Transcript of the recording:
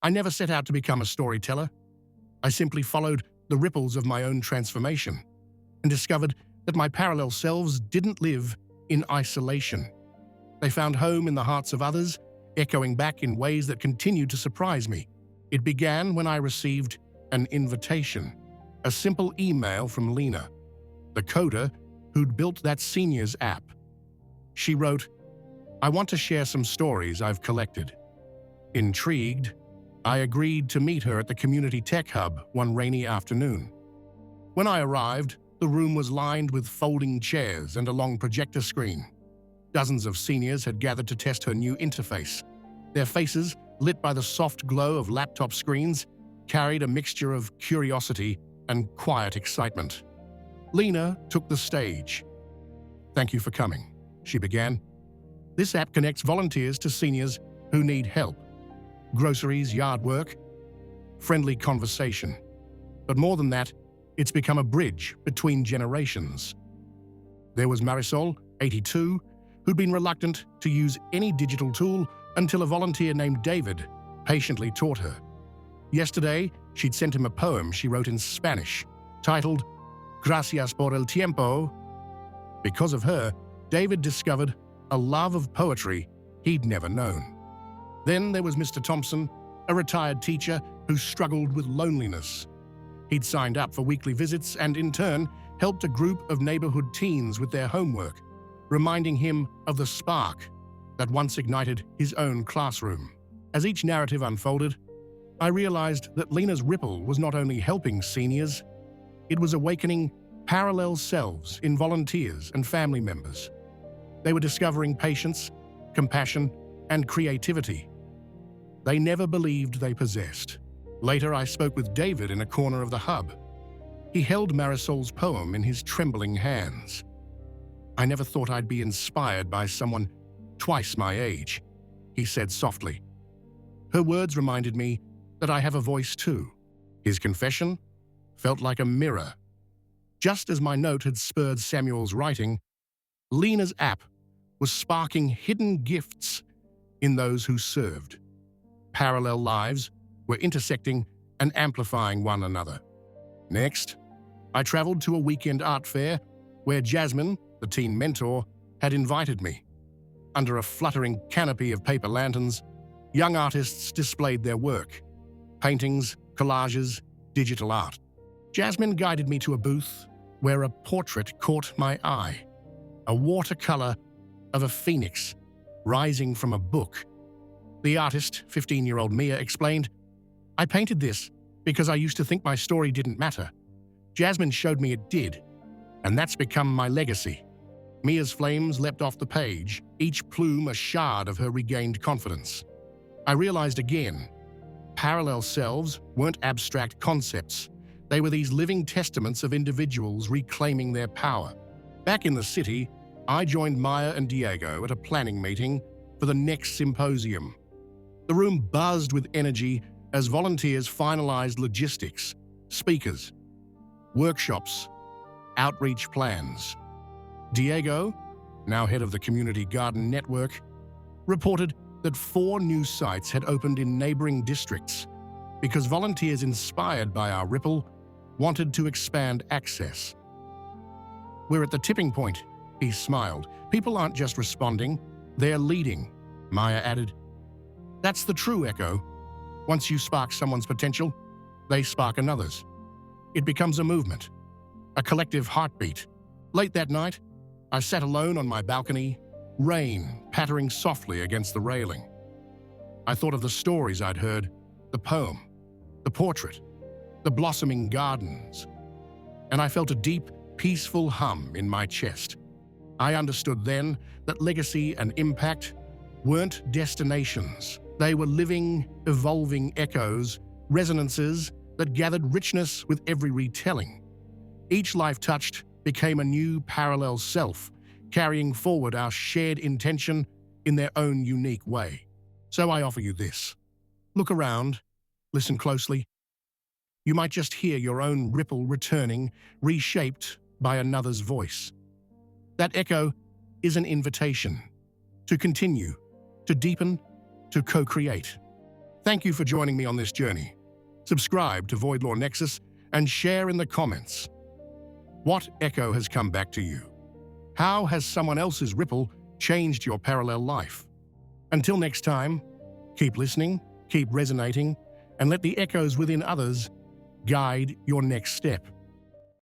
I never set out to become a storyteller. I simply followed the ripples of my own transformation and discovered that my parallel selves didn't live in isolation. They found home in the hearts of others, echoing back in ways that continued to surprise me. It began when I received an invitation, a simple email from Lena, the coder who'd built that seniors app. She wrote, "I want to share some stories I've collected." Intrigued, I agreed to meet her at the Community Tech Hub one rainy afternoon. When I arrived, the room was lined with folding chairs and a long projector screen. Dozens of seniors had gathered to test her new interface. Their faces, lit by the soft glow of laptop screens, carried a mixture of curiosity and quiet excitement. Lena took the stage. "Thank you for coming," she began. "This app connects volunteers to seniors who need help. Groceries, yard work, friendly conversation. But more than that, it's become a bridge between generations." There was Marisol, 82, who'd been reluctant to use any digital tool until a volunteer named David patiently taught her. Yesterday, she'd sent him a poem she wrote in Spanish, titled "Gracias por el tiempo." Because of her, David discovered a love of poetry he'd never known. Then there was Mr. Thompson, a retired teacher who struggled with loneliness. He'd signed up for weekly visits and, in turn, helped a group of neighborhood teens with their homework, reminding him of the spark that once ignited his own classroom. As each narrative unfolded, I realized that Lena's ripple was not only helping seniors, it was awakening parallel selves in volunteers and family members. They were discovering patience, compassion, and creativity they never believed they possessed. Later, I spoke with David in a corner of the hub. He held Marisol's poem in his trembling hands. "I never thought I'd be inspired by someone twice my age," he said softly. Her words reminded me that I have a voice too. His confession felt like a mirror. Just as my note had spurred Samuel's writing, Lena's app was sparking hidden gifts in those who served. Parallel lives were intersecting and amplifying one another. Next, I traveled to a weekend art fair where Jasmine, the teen mentor, had invited me. Under a fluttering canopy of paper lanterns, young artists displayed their work: paintings, collages, digital art. Jasmine guided me to a booth where a portrait caught my eye, a watercolor of a phoenix rising from a book. The artist, 15-year-old Mia, explained, "I painted this because I used to think my story didn't matter. Jasmine showed me it did, and that's become my legacy." Mia's flames leapt off the page, each plume a shard of her regained confidence. I realized again, parallel selves weren't abstract concepts. They were these living testaments of individuals reclaiming their power. Back in the city, I joined Maya and Diego at a planning meeting for the next symposium. The room buzzed with energy as volunteers finalized logistics, speakers, workshops, outreach plans. Diego, now head of the Community Garden Network, reported that 4 new sites had opened in neighboring districts because volunteers inspired by our ripple wanted to expand access. "We're at the tipping point," he smiled. "People aren't just responding, they're leading," Maya added. "That's the true echo. Once you spark someone's potential, they spark another's. It becomes a movement, a collective heartbeat." Late that night, I sat alone on my balcony, rain pattering softly against the railing. I thought of the stories I'd heard, the poem, the portrait, the blossoming gardens, and I felt a deep, peaceful hum in my chest. I understood then that legacy and impact weren't destinations. They were living, evolving echoes, resonances that gathered richness with every retelling. Each life touched became a new parallel self, carrying forward our shared intention in their own unique way. So I offer you this. Look around, listen closely. You might just hear your own ripple returning, reshaped by another's voice. That echo is an invitation to continue, to deepen, to co-create. Thank you for joining me on this journey. Subscribe to Voidlore Nexus and share in the comments. What echo has come back to you? How has someone else's ripple changed your parallel life? Until next time, keep listening, keep resonating, and let the echoes within others guide your next step.